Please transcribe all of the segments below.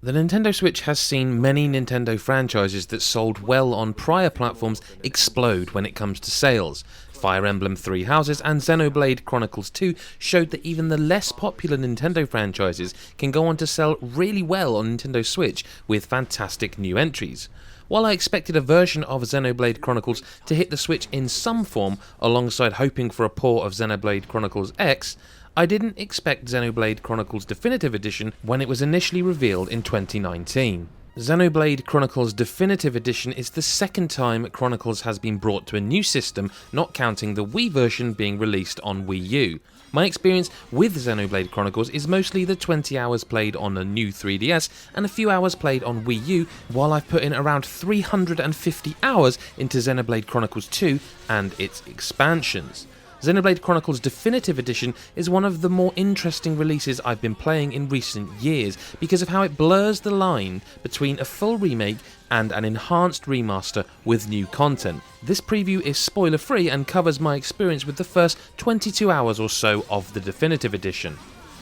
The Nintendo Switch has seen many Nintendo franchises that sold well on prior platforms explode when it comes to sales. Fire Emblem Three Houses and Xenoblade Chronicles 2 showed that even the less popular Nintendo franchises can go on to sell really well on Nintendo Switch with fantastic new entries. While I expected a version of Xenoblade Chronicles to hit the Switch in some form alongside hoping for a port of Xenoblade Chronicles X, I didn't expect Xenoblade Chronicles Definitive Edition when it was initially revealed in 2019. Xenoblade Chronicles Definitive Edition is the second time Chronicles has been brought to a new system, not counting the Wii version being released on Wii U. My experience with Xenoblade Chronicles is mostly the 20 hours played on a new 3DS and a few hours played on Wii U, while I've put in around 350 hours into Xenoblade Chronicles 2 and its expansions. Xenoblade Chronicles Definitive Edition is one of the more interesting releases I've been playing in recent years because of how it blurs the line between a full remake and an enhanced remaster with new content. This preview is spoiler free and covers my experience with the first 22 hours or so of the Definitive Edition.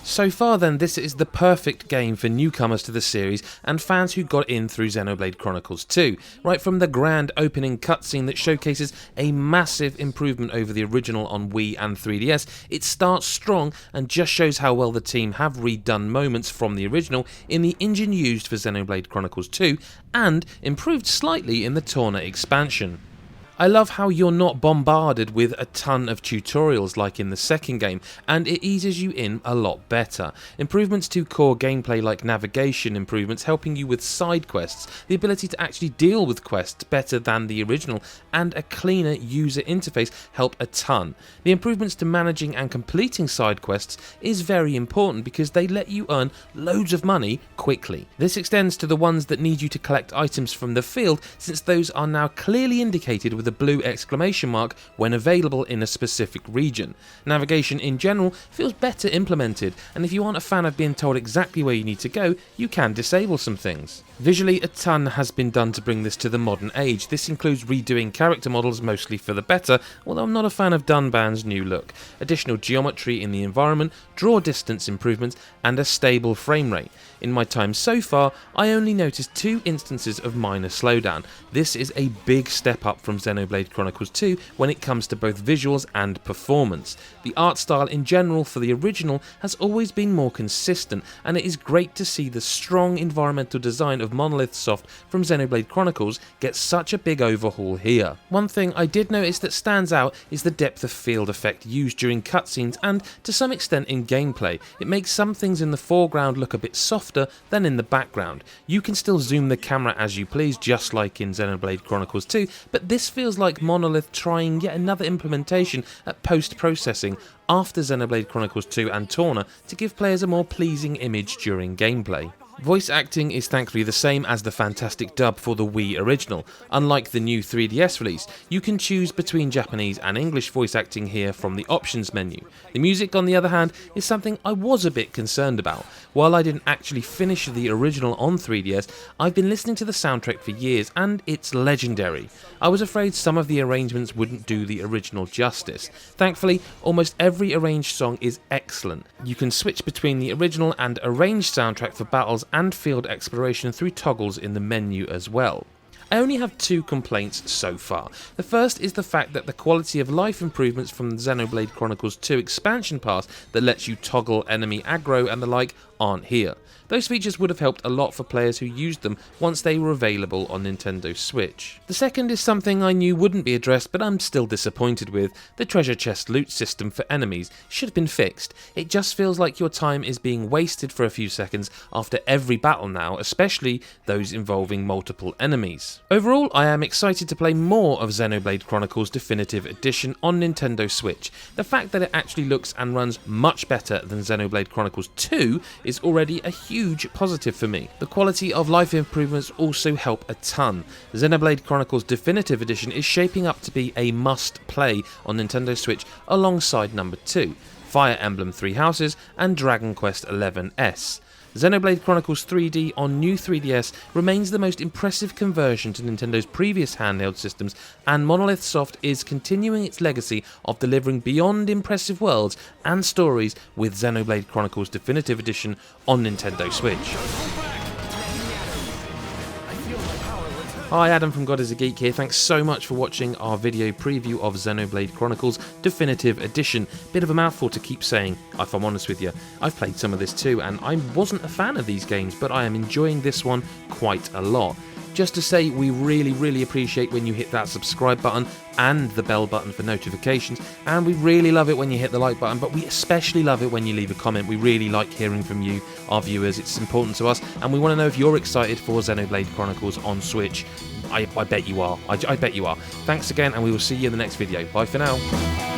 So far then, this is the perfect game for newcomers to the series and fans who got in through Xenoblade Chronicles 2, right from the grand opening cutscene that showcases a massive improvement over the original on Wii and 3DS. It starts strong and just shows how well the team have redone moments from the original in the engine used for Xenoblade Chronicles 2 and improved slightly in the Torna expansion. I love how you're not bombarded with a ton of tutorials like in the second game, and it eases you in a lot better. Improvements to core gameplay like navigation improvements helping you with side quests, the ability to actually deal with quests better than the original, and a cleaner user interface help a ton. The improvements to managing and completing side quests is very important because they let you earn loads of money quickly. This extends to the ones that need you to collect items from the field, since those are now clearly indicated with a blue exclamation mark when available in a specific region. Navigation in general feels better implemented, and if you aren't a fan of being told exactly where you need to go, you can disable some things. Visually, a ton has been done to bring this to the modern age. This includes redoing character models mostly for the better, although I'm not a fan of Dunban's new look. Additional geometry in the environment, draw distance improvements, and a stable frame rate. In my time so far, I only noticed 2 instances of minor slowdown. This is a big step up from Xenoblade Chronicles 2 when it comes to both visuals and performance. The art style in general for the original has always been more consistent, and it is great to see the strong environmental design of Monolith Soft from Xenoblade Chronicles get such a big overhaul here. One thing I did notice that stands out is the depth of field effect used during cutscenes and to some extent in gameplay. It makes some things in the foreground look a bit softer than in the background. You can still zoom the camera as you please, just like in Xenoblade Chronicles 2, but this feels like Monolith trying yet another implementation at post-processing after Xenoblade Chronicles 2 and Torna to give players a more pleasing image during gameplay. Voice acting is thankfully the same as the fantastic dub for the Wii original. Unlike the new 3DS release, you can choose between Japanese and English voice acting here from the options menu. The music, on the other hand, is something I was a bit concerned about. While I didn't actually finish the original on 3DS, I've been listening to the soundtrack for years and it's legendary. I was afraid some of the arrangements wouldn't do the original justice. Thankfully, almost every arranged song is excellent. You can switch between the original and arranged soundtrack for battles and field exploration through toggles in the menu as well. I only have 2 complaints so far. The first is the fact that the quality of life improvements from the Xenoblade Chronicles 2 expansion pass that lets you toggle enemy aggro and the like aren't here. Those features would have helped a lot for players who used them once they were available on Nintendo Switch. The second is something I knew wouldn't be addressed, but I'm still disappointed with. The treasure chest loot system for enemies should have been fixed. It just feels like your time is being wasted for a few seconds after every battle now, especially those involving multiple enemies. Overall, I am excited to play more of Xenoblade Chronicles Definitive Edition on Nintendo Switch. The fact that it actually looks and runs much better than Xenoblade Chronicles 2 is already a huge positive for me. The quality of life improvements also help a ton. Xenoblade Chronicles Definitive Edition is shaping up to be a must-play on Nintendo Switch alongside number 2, Fire Emblem Three Houses and Dragon Quest XI-S. Xenoblade Chronicles 3D on new 3DS remains the most impressive conversion to Nintendo's previous handheld systems, and Monolith Soft is continuing its legacy of delivering beyond impressive worlds and stories with Xenoblade Chronicles Definitive Edition on Nintendo Switch. Hi, Adam from God is a Geek here. Thanks so much for watching our video preview of Xenoblade Chronicles Definitive Edition. Bit of a mouthful to keep saying, if I'm honest with you. I've played some of this too, and I wasn't a fan of these games, but I am enjoying this one quite a lot. Just to say, we really appreciate when you hit that subscribe button and the bell button for notifications, and we really love it when you hit the like button, but we especially love it when you leave a comment. We really like hearing from you, our viewers. It's important to us, and we want to know if you're excited for Xenoblade Chronicles on Switch. I bet you are. I bet you are. Thanks again, and we will see you in the next video. Bye for now.